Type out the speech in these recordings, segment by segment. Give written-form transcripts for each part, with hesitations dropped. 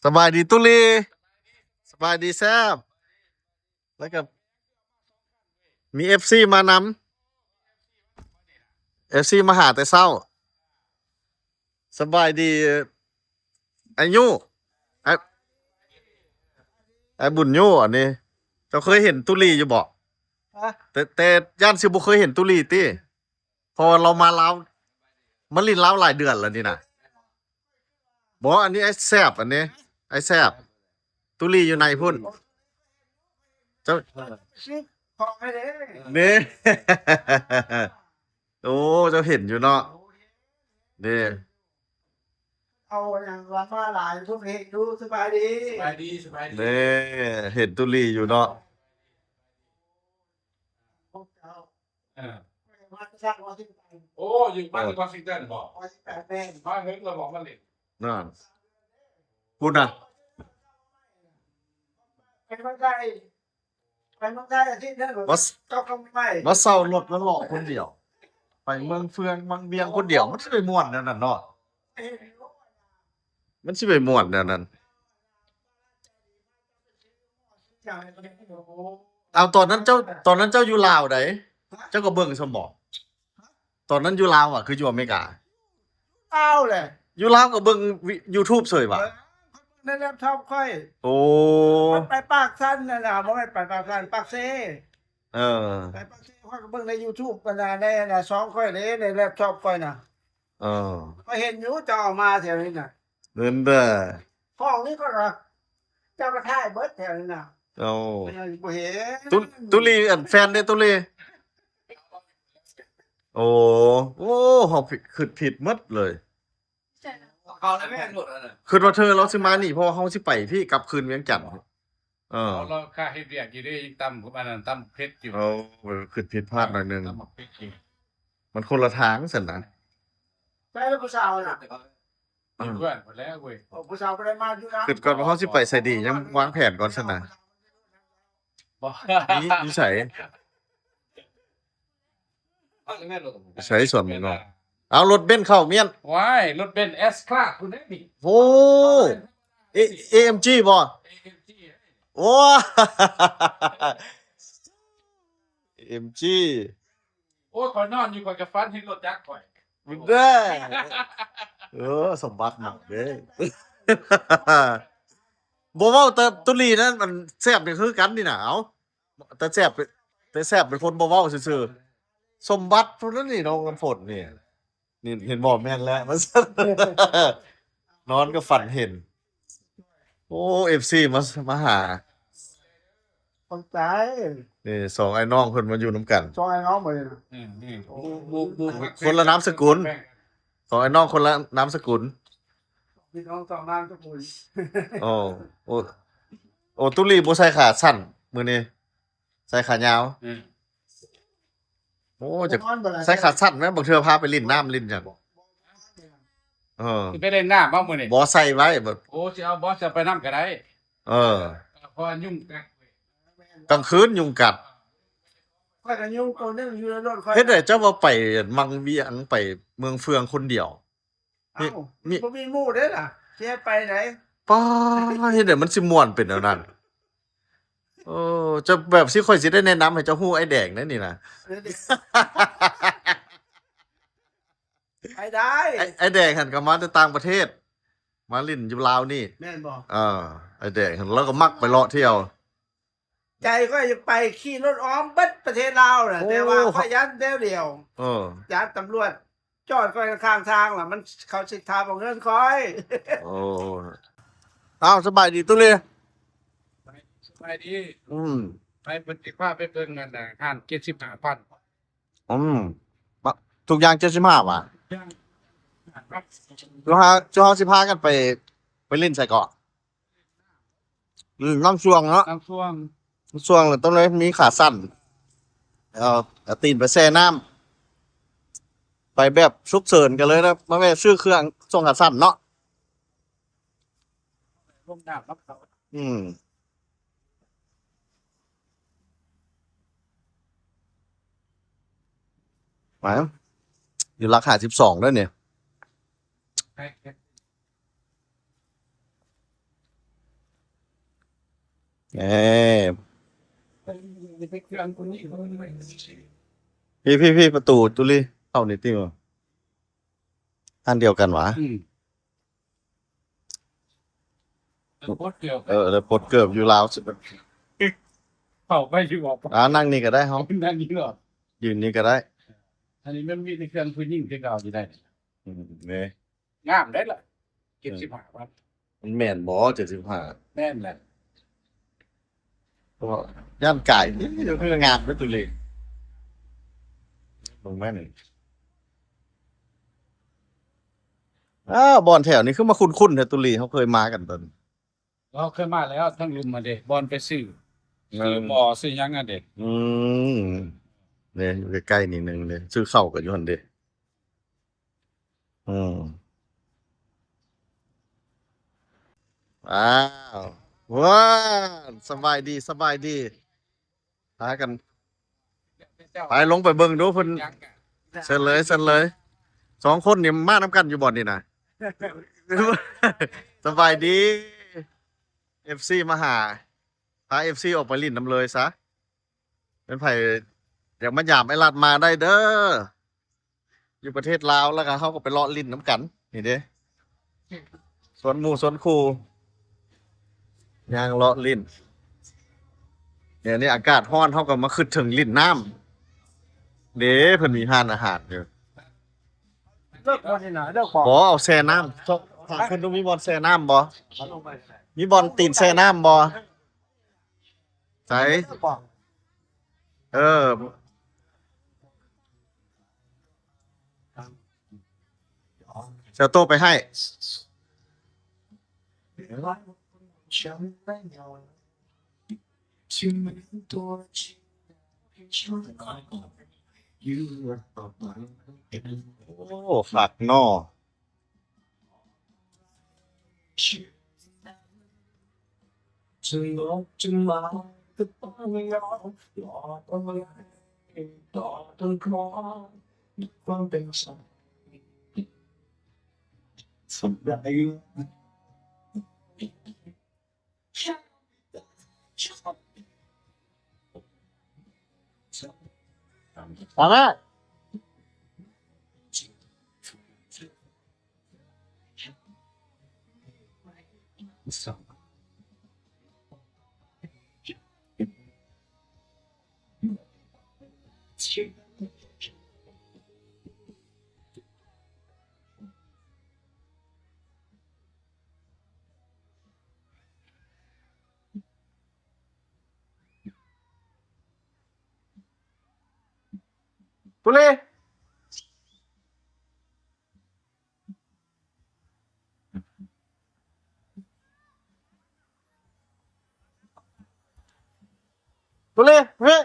สบายดีตุลีสบายดีแซบแล้วก็มีเอฟซีมานำเอฟซีมาหาแต่เศร้าสบายดีอายุไอไอบุญโยอันนี้เจ้าเคยเห็นตุลีอยู่บ่แต่ย่านสิบ่เคยเห็นตุลีติพอเรามาลาวมาลินลาวหลายเดือนแล้วนี่นะบ่อันนี้ไอ้แซบอันนี้ไอ้แซบตุลีอยู่ในพุ่นเจ้า ชิของให้เด้ นี่ โอ้เจ้าเห็นอยู่เนาะนี่ เอาอย่างว่ามาหลายทุกเพลงดูสบายดี สบายดีสบายดี นี่เห็นตุลีอยู่เนาะ พวกเจ้า เออ มาสร้างวันที่8 โอ้อยู่บ้านที่วอชิงตันบอก วันที่8แม่น มาเฮ้ยเราบอกมันเลย นั่นพูดนะ ไปเมืองไทยไปเมืองไทยอาทิตย์นึง ว่า ก็คงไม่ ว่าเศร้ารถแล้วหลอกคนเดียว ไปเมืองเฟืองเมืองเบียงคนเดียวมันสิไปม่วนแนวนั้นเนาะมันสิไปม่วนแนวนั้น อย่างนี้โอ้โห เอาตอนนั้นเจ้าอยู่ลาวไดเจ้าก็เบิ่งสมองตอนนั้นอยู่ลาวอ่ะคืออยู่อเมริกา เอาเลย อยู่ลาวก็เบิ่ง YouTube เฉยว่ะ นั่นแหละชอบค่อย โอ้ มันไปปากสั้นน่ะนะบ่แม่นไปปากสั้นปากเซ เออ ไปปากเซค่อยก็เบิ่งใน YouTube กันนะในน่ะสองค่อยเลยในแล็ปท็อปค่อยน่ะ เออ ก็เห็นอยู่เจ้าเอามาแถวนี้น่ะ เดินเด้อ ห้องนี้ก็รักเจ้ากระท่ายเบิดแถวนี้น่ะ โอ้ บ่เห็น ตุลีอันแฟนเด้ตุลีโอ้โอ้เฮาผิดหมดเลย เขาแล้วแม่หมดแล้ว คือว่าเธอเราสิมานี่เพราะว่าเฮาสิไปพี่กลับคืนเวียงจันทน์เออ เราค่าเฮ็ดเรียกอยู่ได้ยังตำผมอันนั้นตำเพชรอยู่ เอาคือผิดพลาดหน่อยหนึง ตำเพชรอยู่ มันคนละทางซั่นนะ ไปแล้วผู้สาวน่ะ เพื่อนหมดแล้วเว้ย โอ้ผู้สาวก็ได้มาอยู่นะ คือก่อนว่าเฮาสิไปไสดียังวางแผนก่อนซั่นนะ บอก นี่ไส แม่หมด ไสส่วนหมึงเนาะเอารถเบนซ์เข้าเมียน ว้ายรถเบนซ์ S Class คุณได้ดิ โอ้ AMG บ่ AMG โอ้ AMG โอ้ยคอยนอนอยู่คอยกับฟันเห็นรถจักรข่อย มึงเด้อเออสมบัติหนักเด้ บ่เว้าแต่ตุลีนั้นมันแซ่บนี่คือกันนี่น่ะเอาแต่แซ่บเป็นคนบ่เว้าซื่อๆสมบัติพุ่นนั่นนี่น้องน้ำฝนนี่นี่เห็นบ่แม่นแล้วมัน นอนก็ฝันเห็น โอ้ FC มาหา คนใจ นี่สองไอ้น้องเพิ่นมาอยู่นํกัน ซอยน้องหมดเลยนะ นี่บู คนละนามสกุล สองไอ้น้องคนละนามสกุล พี่น้องสองนางทุกคน โอ้โอ้โอ้ตุลีบ่ใส่ขาสั้นมื้อนี้ใส่ขายาว โอ้จะ นอนบ่ล่ะ ใส่ขาสั้นแม่บางเทื่อพาไปลิ้นน้ำลิ้นจังเออ ไปเล่นน้ำบ้างมื้อนี่ บ่ใส่ไว้แบบ โอ้สิเอาบอสจะไปน้ำก็ได้ เออ เพราะยุ่งกัน กลางคืนยุงกัด ค่อยกันยุ่งตัวนึงอยู่ในรถค่อย เฮ็ดได้เจ้าว่าไปมังเวียงไปเมืองเฟืองคนเดียว เอ้า มี บ่มีหมู่เด้อล่ะสิให้ไปไหน ป้าเฮ็ดได้มันสิม่วนเป็นแนวนั้นโอ้จะแบบสิค่อยสิได้แนะนำให้เจ้าฮู้ไอ้แดงนั่นนี่นะ ไปได้ ไอ้แดงหันก็มาแต่ต่างประเทศ มาลิ้นอยู่ลาวนี่ แม่นบ่ ไอ้แดงหันแล้วก็มักไปเลาะเที่ยว ใจก็จะไปขี่รถอ้อมเบิดประเทศลาวน่ะ โอ้ แต่ว่าค่อยยันเดียว เออ ยันตำรวจจอดค่อยข้างทางล่ะมันเขาสิถามเอาเงินค่อย โอ้อ้าวสบายดีตุเลย ไปดี อืม ไปเป็นติว่าไปเบิ่งกันนะห้าน75,000 อืมบะทุกอย่าง75บาท ย่าง เจ้าเฮาสิพากันไปเล่นใส่เกาะน้ำช่วงเนาะ น้ำท่วม น้ำช่วงแล้วต้องเลยมีขาสั้นเอาตีนไปแช่น้ำไปแบบฉุกเฉินกันเลยนะมาแม่ซื้อเครื่องส่งขาสั้นเนาะ ลงน้ำรับเขา อืมหมายอยู่ราคา12ด้วยเนี่ย ให้ เอ้พี่ประตูตุลีเข้านี่ติวอันเดียวกันหวะ โคตรเดียว แล้วปลดเกือบอยู่ลาวสุด เข้าไปอยู่บอก นั่งนี่ก็ได้เฮา นั่นนี่หรอ ยืนนี่ก็ได้ อันนี้มันมีในเครื่องผู้หญิงที่เก่าอยู่ได้ นี่ งามได้ล่ะ75 บาท มันแม่นบ่75 แม่นแหละ ก็ย่านไก่นี่เดี๋ยวคืองานด้วยตุลีลงแม่นบอลแถวนี้คือมาคุ้นๆแถวตุลีเขาเคยมากันตอน เราเคยมาแล้วทั้งลุมมาเด้บอลไปซื้อหมอซื้อหยังอ่ะเด้ อืมเนี่ยอยู่ใกล้ๆนี่นึงเลยซื้อข้าวกับอยู่หั่นเด้อืมว้าวว้าวสบายดีพากันไปลงไปเบิ่งดูเพิ่นเชิญเลยสองคนนี่มานํกันอยู่บ่อนนี่นะ สบายดี FC มาหาพา FC ออกไปลิ้นน้ำเลยซะเป็นไผอยากมาหยามไอ้ลัดมาได้เด้ออยู่ประเทศลาวแล้วก็เขาก็ไปเลาะลิ้นน้ำกันนี่เด้สวนหมู่สวนคูย่างเลาะลิ้นเนี่ยนี่อากาศร้อนเขาก็มาขึ้นถึงลิ้นน้ำเด้เพิ่นมีร้านอาหารอยู่ เลิกคนนี่นะเลิกของ บ่เอาแช่น้ำถามเพิ่นดูมีบอลแช่น้ำบ่มีบอลตีนแช่น้ำบ่ใส่ เลิกของ เออเจ้าโตไปให้ โอ้ฝักนอมาแม่ตุลีตุลีเฮ้ย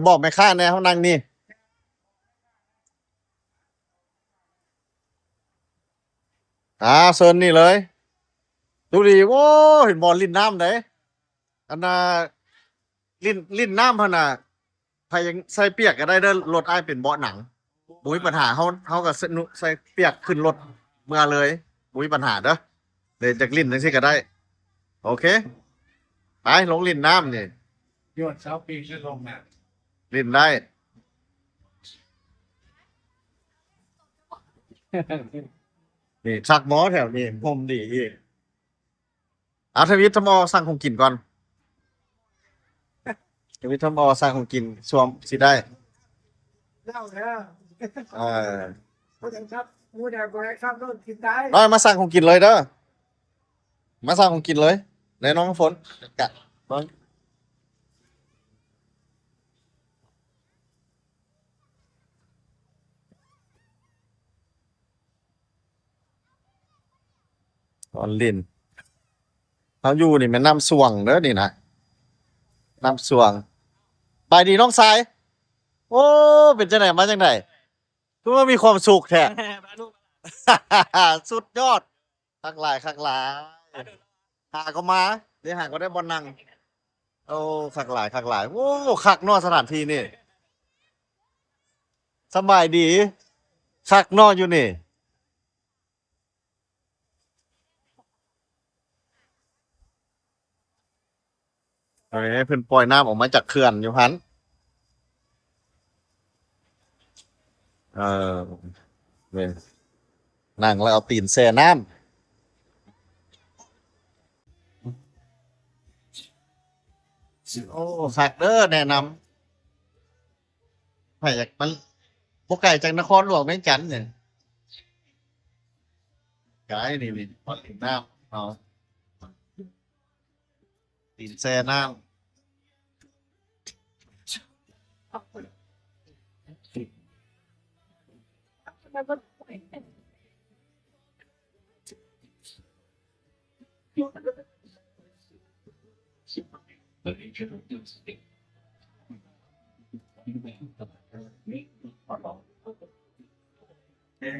บอกแม่ค้าแน่เขานั่งนี่เซิร์นนี่เลยตุลีโอ้เห็นบอลลิ้นน้ำไหนอันน่ะลิ้นน้ำพะน่ะใครยังใส่เปียกก็ได้เด้อรถอ้ายเป็นเบาะหนังบ่มีปัญหาเขาก็ใส่เปียกขึ้นรถเมื่อเลยบ่มีปัญหาเด้อเดี๋ยวจากลิ้นจังซี่ก็ได้ โอเค ไปลงลิ้นน้ำนี่ ยอดเสาปีจะลงน่ะ ลิ้นได้ นี่ชักหมอแถวนี้ผมดีอีกเอาทวิตทมอสั่งของกินก่อนทวิตทมอสั่งของกินสวมสิได้ เล่าแล้ว เออ ผู้ใดครับผู้ใดบ่ได้ครับโดนกินได้ น้อยมาสั่งของกินเลยเด้อมาสั่งของกินเลยในน้องฝนกะน้องตอนลิ้น เราอยู่นี่แม่นน้ำสวงเด้อนี่นะน้ำสวงบายดีน้องสายโอ้เป็นจังไหนมาจังไหนคือว่ามีความสุขแท้ สุดยอดคักหลายคักหลายหาก็มาเดี๋ยวหาก็ได้บอลนั่งโอ้คักหลายคักหลายโอ้คักเนอสถานที่นี่สบายดีคักเนออยู่นี่เฮ้ยเพิ่นปล่อยน้ำออกมาจากเขื่อนอยู่หันเออเว้ยนั่งแล้วเอาตีนแช่น้ำโอ้คักเด้อแนะนำไปจากมันบ่ไกลจากนครหลวงเวียงจันทน์เนี่ยไกลนี่พอถึงน้ำเอาตีนแช่น้ำ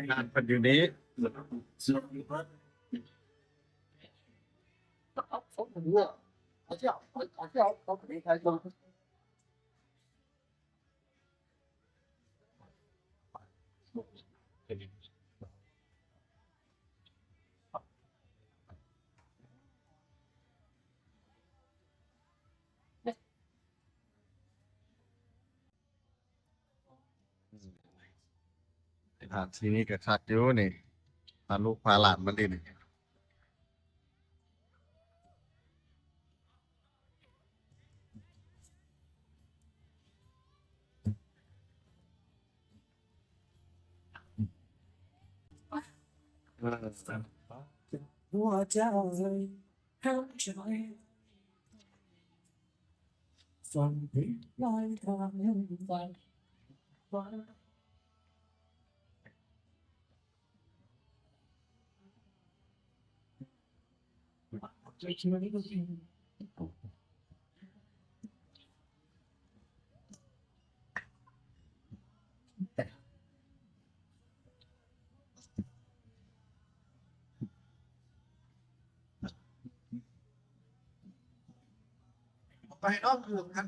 งานเป็นอยู่นี้ที่นี่ก็คักอยู่นี่พาลูกพาหลานมาดินหัวใจห้ามใจฝันผิดลอยทางฝันฝันใจฉันไม่รู้จริงไปนอกเมืองครับ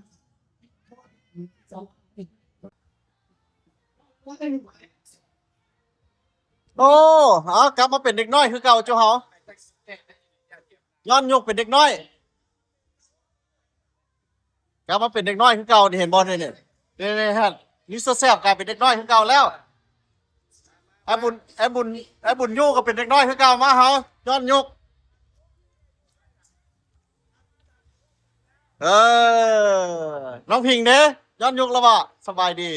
โอ้เอากลับมาเป็นเด็กน้อยคือเก่าเจ้าเฮาย้อนยุคเป็นเด็กน้อยกลับมาเป็นเด็กน้อยคือเก่านี่เห็นบ่เนี่ยเนี่ยฮะนี่แซ่บกลายเป็นเด็กน้อยคือเก่าแล้วไอ้บุญยู่ก็เป็นเด็กน้อยคือเก่ามาเฮาย้อนยุคเออน้องพิงเด้ย้อนยุคแล้วบ่สบายดี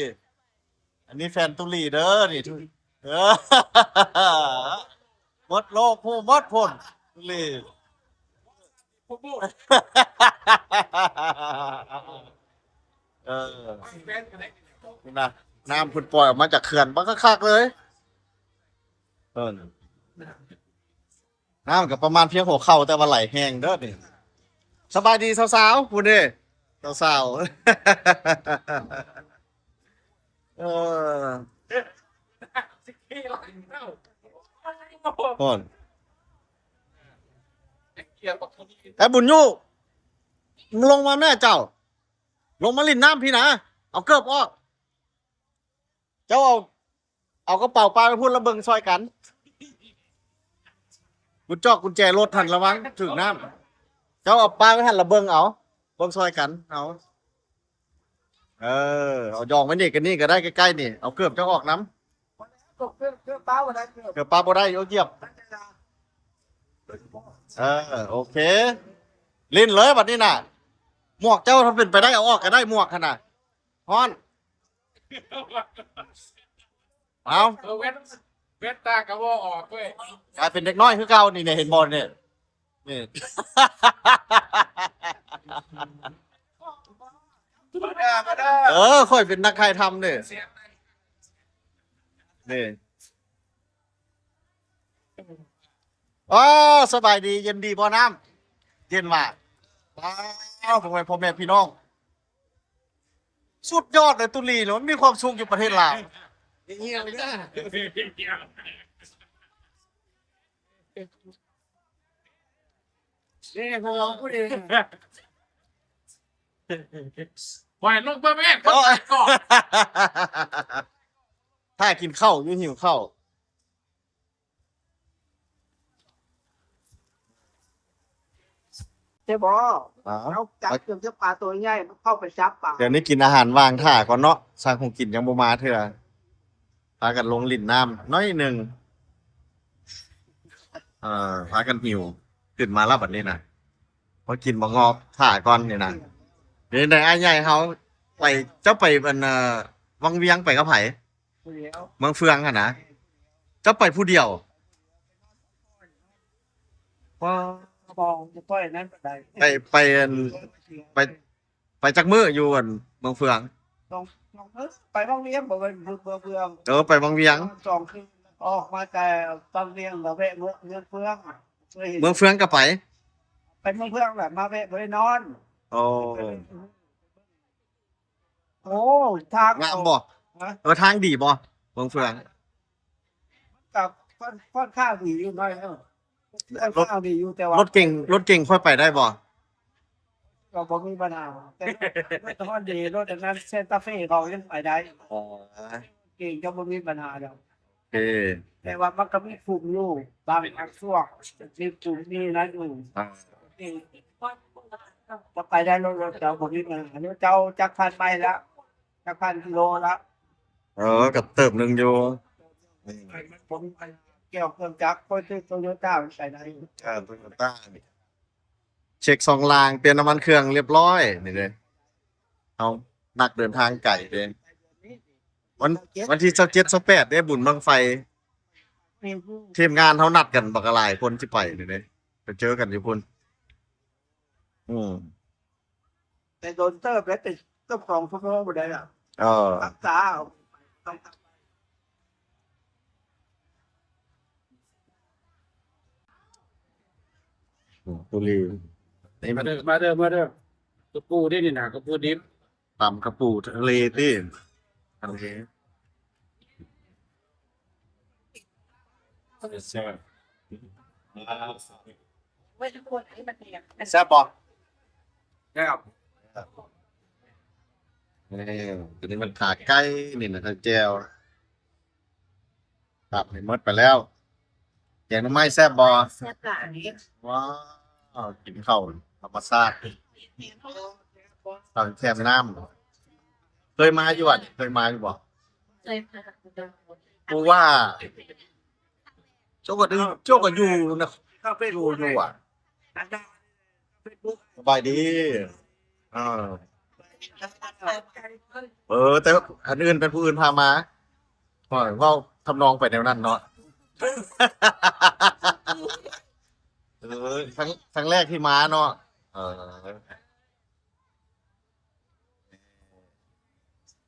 อันนี้แฟนตุลีเด้อนี่ทุเออหมดโลกผู้หมดพ้นตุลีเออนี่นะน้ำพุ่นปล่อยออกมาจากเขื่อนบักคักๆเลยเออน้ำกับประมาณเพียงหัวเข่าแต่ว่าไหลแห้งเด้อนี่สบายดีสาวๆคุณดิสาวๆเออก่อนแต่บุญยูมึงลงมาแม่เจ้า ลงมาลิ่นน้ำพี่นะเอาเกือบออกเจ้าเอากระเป๋าปลาไปพูดระเบิงซอยกันกุญจอกกุญแจรถทันระวังถึงน้ำเจ้าเอาปลาไปหันระเบิงเอาเบิงซอยกันเอาเอายองไว้นี่กันนี่ก็ได้ใกล้ๆนี่เอาเกือบเจ้าออกน้ำ เครื่องเป้าอะไรเครื่อง เกือบปลาบ่ได้เอาเหยียบโอเคลิ้นเลยบัดนี้น่ะหมวกเจ้าทำเป็นไปได้เอาออกก็ได้หมวกขนาดฮ้อนเอา เวทตากระวอออกเว้ย กลายเป็นเด็กน้อยคือเก่านี่เนี่ยเห็นบอลเนี่ยนี่ มาได้ ค่อยเป็นนักใครทำเนี่ยนี่อ๋อสบายดีเย็นดีบ่น้ เย็นมากว้าวผมไปพ่อแม่พี่น้อง สุดยอดเลยตุลีเนาะมีความสุขอยู่ประเทศลาว เงี้ยเลยนะนี่พวกเราพูดเอง ปล่อยลงมาแม่คนตายก่อน ถ้ากินข้าวอยู่หิวข้าว เจ๊บอ อ๋อ เราจับจนเจ้าปลาตัวใหญ่มันเข้าไปจับปลา เดี๋ยวนี้กินอาหารว่างท่าก่อนเนาะสร้างคงกินยังบ่มาเถอะพากันลงลิ่นน้ำน้อยหนึ่งพากันหิวขึ้นมาแล้วบัดนี้นะพอกินบ่งอกท่าก่อนนี่นะเดี๋ยวในอ้ายใหญ่เขาไปเจ้าไปเป็นวังเวียงไปกับไผ เดียว เมืองเฟืองอะนะเจ้าไปผู้เดียวว้า มองจะปล่อยนั้นไปได้ ไปอันไปจักมื้ออยู่อันเมืองเฟือง ลองไปบ้างเลี้ยงบอกว่าเบื่อ ไปวังเวียง สองคืนออกมาแต่บางเลี้ยงเราแวะเมืองเฟืองเคยเห็น เมืองเฟืองก็ไป ไปเมืองเฟืองแหละมาแวะไปนอน โอ้ โอ้ทาง งามบ่ ฮะ ทางดีบ่เมืองเฟือง กับค่อนข้างดีอยู่หน่อยค่อนข้างดีอยู่แต่ว่าร ถเก่งค่อยไปได้บ่ ก็บ่มีปัญหาแต่รถฮอนดีรถอันนั้นเซนต้าเฟ่เขายังไปได้ อ๋อ เก่งจะบ่มีปัญหาดอก โอเค แต่ว่ามันก็มีกลุ่มอยู่บางช่วงมีกลุ่มนี้นั้นอยู่ อ่า นี่จะไปได้รถเจ้าบ่มีปัญหารถเจ้าจักพันไมล์ละจักพันกิโลละ กับเติบหนึงอยู่ ผมเกี่ยวเครื่องจักรคนที่โตโยต้ามันไปได้ โตโยต้านี่เช็คสองรางเปลี่ยนน้ำมันเครื่องเรียบร้อยนี่เลยเอานักเดินทางไกลเด้วันที่27 28ได้บุญบังไฟ มีผู้ ทีมงานเขานัดกันบักหลายคนที่ไปนี่เด้ไปเจอกันอยู่พุ่นแต่โดนเติบแล้วติดก็2 ชั่วโมงบ่ได้ล่ะ เออ รักษาเอาต้อง ตุลีนี่มั มาน เด้อมาเด้อมาเด้อตัวปูได้นี่นะก็ปูดิบ ตำกระปูทะเลที่ทะเล ไม่ทุกคนให้มันเนี่ย แซ่บบ่ ครับ ตัวนี้มันขาไก่นี่นะทางแจวครับนี่หมดไปแล้วแกงหน่อไม้แซ่บบ่ แซ่บหลาย ว้าวกินข้าวธรรมชาติตอนแคมน้ำเคยมาอยู่อ่ะเคยมาอยู่บ่ เลยค่ะ กูว่าโจก็ดื้อโจก็อยู่นะ เข้าไป อยู่อ่ะ อันนั้นเฟซบุ๊ก สบายดีแต่อันอื่นเป็นผู้อื่นพามาหอยว่าทำนองไปแนวนั้นเนาะ ครั้งแรกที่มาเนาะ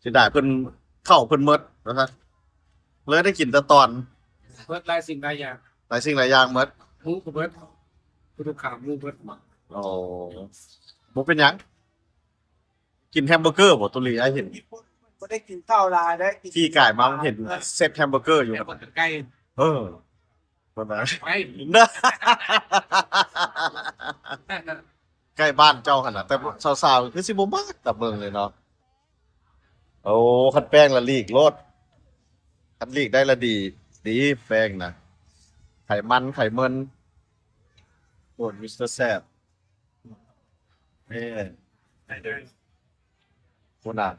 สิได้เพิ่นเข้าเพิ่นหมดนะครับเลยได้กินแต่ตอน เบิดหลายสิ่งหลายอย่าง หลายสิ่งหลายอย่างหมด หมูก็เบิดผู้ทุกขามหมูเบิด โอ้บ่เป็นหยังกินแฮมเบอร์เกอร์บ่ตุลีไอ้เห็น ไม่ได้กินข้าวลายได้กิน ที่ก่ายมาเห็นเซตแฮมเบอร์เกอร์อยู่ แต่คนใกล้ คนนั้น ไป ใกล้บ้านเจ้าขนาดแต่สาวๆคือสิบ่มากแต่เมืองเลยเนาะโอ้คันแป้งละลีกโลดคันลีกได้ละดีแป้งนะไขมันไขมันโอ้มิสเตอร์แซ่บคุณอ่ะ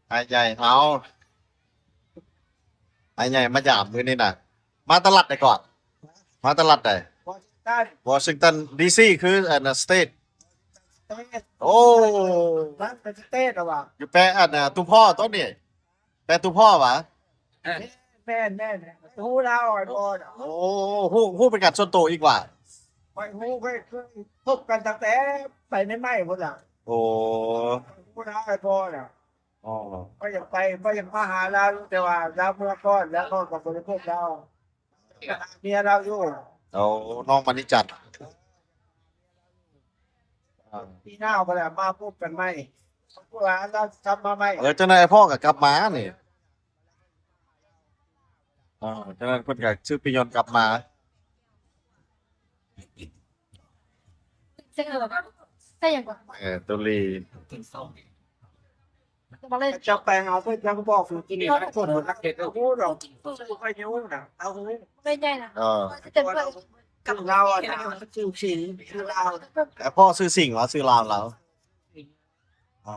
ไอ้ใหญ่เอาไอ้ใหญ่มาหยามมือนี่น่ะ มาตลาดไหนก่อน มาตลาดไหน วอชิงตัน วอชิงตันดีซีคืออันสเตท เต้น โอ้ ร้านเป็นเต้นหรอวะ อยู่แปลอันตุพ่อต้นนี่แปลตุพ่อวะ แม่หูเราไอ้บอล โอ้ฮู้เป็นการส่วนตัวอีกว่า ไปหูไปพบกันตั้งแต่ไปในไม้หมดละ โอ้ หูเราไอ้บอล อ๋อ ก็ยังไปก็ยังมาหาเราแต่ว่าเราเมื่อก่อนแล้วก็กับบริโภคเราเมียเราอยู่ เอาน้องมานิจัด ปีหน้าไปแล้วมาพูดกันไหมพวกเราทำมาไหม เจ้านายพ่อกับกลับมานี่เจ้านายเพิ่นก็ชื่อปิยอนกลับมา 这个太阳光， ตุลี 把那 จะแปลงเอาเพื่อนจะบอกคือกินนี่คนหมดรักเด็ดเราพูดเราไปยุ่งนะเอา ไม่ได้นะ เออ แต่เพื่อน กับเราอ่ะชื่อสีคือเรา แต่พ่อซื้อสิ่งเหรอซื้อลาวแล้วอ๋อ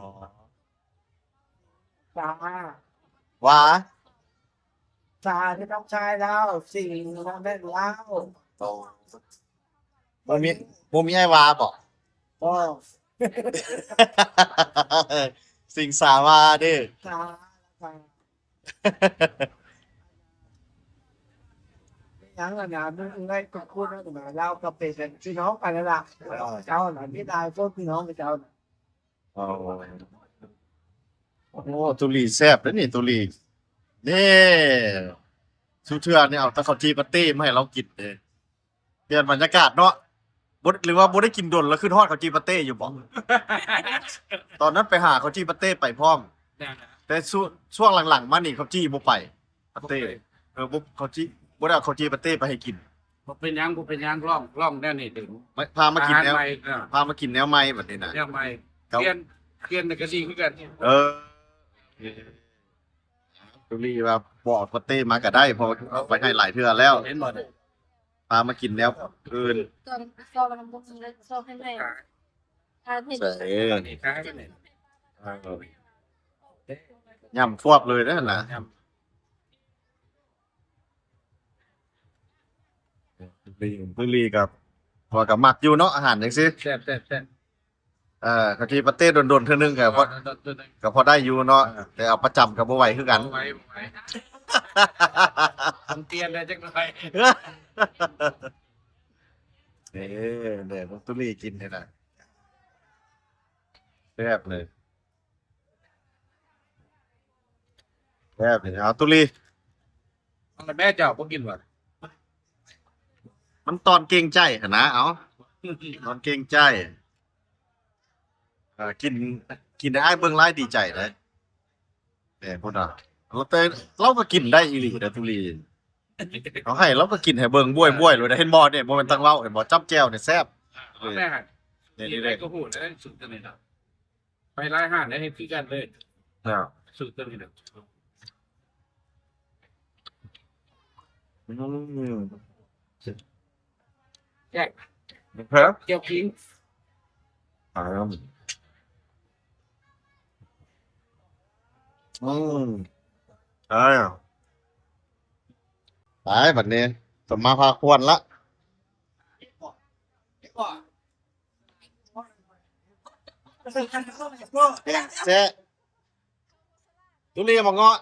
ตา ว่า ตาที่ต้องใช้แล้วสิ่งเราได้แล้ว บ่มีบ่มีไอ้วาบ่ ก็ สิ่งสาวาเด้อ ตายังอ่ะนะมึงได้กับคุณนะแต่เราก็เป็นพี่น้องกันแล้วล่ะเจ้าหน่อยพี่นายพวกพี่น้องกับเจ้า อ๋อโอ้ตุลีแซ่บเด้อนี่ตุลีนี่สุเทื่อนี่เอาแตะข้าวจีปาร์ตี้มาให้เรากินเด้เปลี่ยนบรรยากาศเนาะบ่หรือว่าบ่ได้กินดนแล้วขึ้นฮอดข้าวจีปาร์ตี้อยู่บ่ ตอนนั้นไปหาข้าวจีปาร์ตี้ไปพร้อม แต่ช่วงหลังๆมานี่ข้าวจีบ่ไปปาร์ตี้บ่ข้าวจีบ่ได้เอาข้าวจีปาร์ตี้ไปให้กิน บ่เป็นหยังร่องแนวนี้ถึง พามากินแนว อาหารใหม่ พามากินแนวใหม่บัดนี้นะ แนวใหม่ ครับ เปลี่ยนก็ดีคือกัน เออตุลีว่าบอกปาร์ตี้มาก็ได้เพอเอาไปให้หลายเทื่อแล้ว เห็นบ่เนี่ย พามากินแนวอื่น ตอนซอมันบุกเลยซอให้แม่ทานเห็น ใส่ นี่ค้ากันเนี่ย ย่ำฟวบเลยนั่นน่ะตุลีกับพอกับมักอยู่เนาะอาหารจังซี่ แซ่บ ข้าวจีปาร์ตี้โดนๆเทื่อนึงก็พอได้อยู่เนาะแต่เอาประจำก็บ่ไหวคือกัน ไว้ทำเตียนได้จังหน่อย เนี่ยตุลีกินเนี่ยนะแซ่บเลยแซ่บเลยเอาตุลี แม่เจ้าบ่กินบ่ มันตอนเกรงใจหั่นนะเอาตอนเกรงใจกินได้อ้ายเบิ่งหลายดีใจเลยเนี่ยพุ่นน่ะแต่เราก็กินได้อีหลีเด้อตุลีเอาให้เราก็กินให้เบิ่งบ้วยๆเลยนะเห็นบ่เนี่ยบ่แม่นตังเว้าเห็นบ่จับแจ่วเนี่ยแซ่บ แม่ เนี่ย นี่ นี่ ได้ เลย ก็พูดได้สุดตัวนี้นะไปร้านอาหารได้ให้คือกันเลย อ้าว สุดตัวนี้นะ แยก ครับ เกี่ยวกิ้ง ใช่ไปบัดนี้สมมาพาควรละเจ๊ตุลีมาเงาะ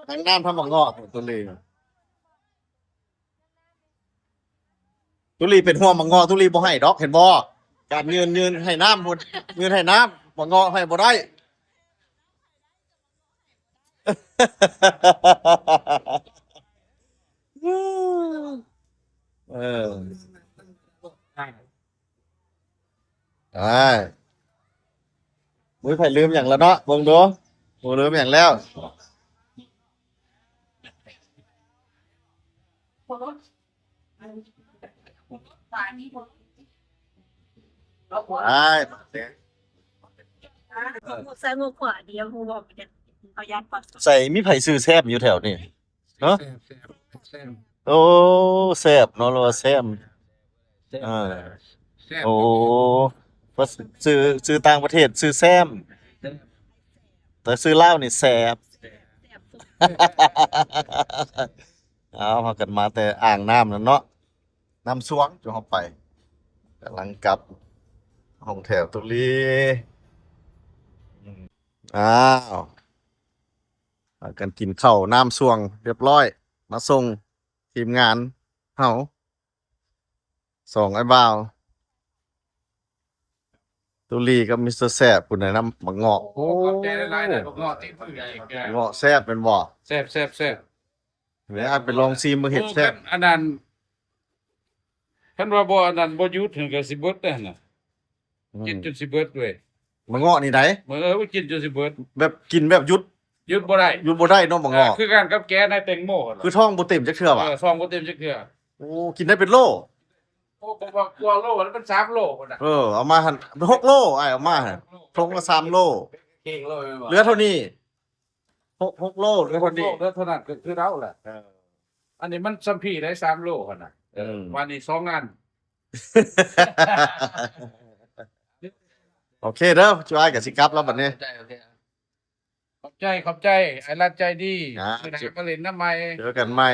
ทางด้านทำมาเงาะตุลีเป็นห่วงมาเงาะตุลีบ่ให้ดอกเห็นบ่การยืนให้น้ำพุ่นยืนให้น้ำมาเงาะให้บ่ได้ เออได้มุ้ยไผ่ลืมอย่างแล้วเนาะเบิ่งดูโอ้ลืมอย่างแล้วได้ ใส่หมวกขวาเดียวหูบอกเนี่ยเอายัดปาก ใส่มีไผ่ซื้อแซ่บอยู่แถวนี่เนาะ แซ่บ โอ้แซ่บเนาะเราว่าแซ่บอ่า แซ่บ โอ้ว่าซื้อต่างประเทศซื้อแซมแต่ซื้อเหล้านี่แซ่บ เอาพากันมาแต่อ่างน้ำนั่นเนาะน้ำสวงจนเฮาไปกำลังกลับห้องแถวตุลีอ้าวพากันกินข้าวน้ำสวงเรียบร้อย มาส่งทีมงานเฮาส่งไอ้บ่าวตุลีกับมิสเตอร์แซ่บปุ่นน่ะน้ำบักเงาะ โอ้ขอบใจหลายๆนะบอกเงาะติดมืออีกแก เงาะแซ่บเป็นบ่ แซ่บเดี๋ยวอาจไปลองซีมมือเห็ดแซ่บ อันนั้น คันว่าบ่อันนั้นบ่หยุดถึงก็สิเบิดแน่น่ะ อื กิน ม จนสิเบิดเว้ย มาเงาะนี่ได มื้อว่ากินจนสิเบิด แบบกินแบบหยุด หยุดบ่ได้ หยุดบ่ได้เนาะมาเงาะ คือกันกับแกในแตงโมหั่น คือ ล่ะ ท้องบ่เต็มจักเทื่อว่ะ ซองบ่เต็มจักเทื่อ โอ้กินได้เป็นโล โอ้บ่ว่ากลัวโลแล้วมัน3โลพุ่นน่ะ เอามาหั่น6โลอ้ายเอามาหั่นทงละ3โล เก่งโลแม่นบ่ เหลือเท่านี้6โลเหลือเท่านี้ แล้วเท่านั้นก็คือเราแหละอันนี้มันสัมพีได้3โลหั่นน่ะ อืม วันนี้2อัน โอเคเด้อช่วยกับสิกลับแล้วบัดนี้ ขอบใจไอ้รัดใจดี อ่า คือหามาเล่นน้ำใหม่ เจอกันใหม่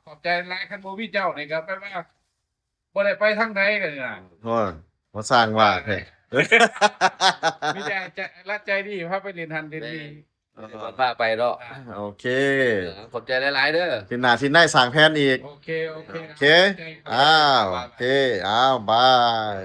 ขอบใจหลายคันบ่มีเจ้านี่ก็แปลว่าบ่ได้ไปทางใดกันนี่น่ะ โอ้ยมาสร้างว่าเฮ้ย มีแต่ใจรัดใจดีพาไปเล่นหันเล่นนี่ พาไปเนาะ โอเค ขอบใจหลายๆเด้อ ทีหน้าที่ได้สร้างแผนอีก โอเค โอเค อ้าว โอเค อ้าว บาย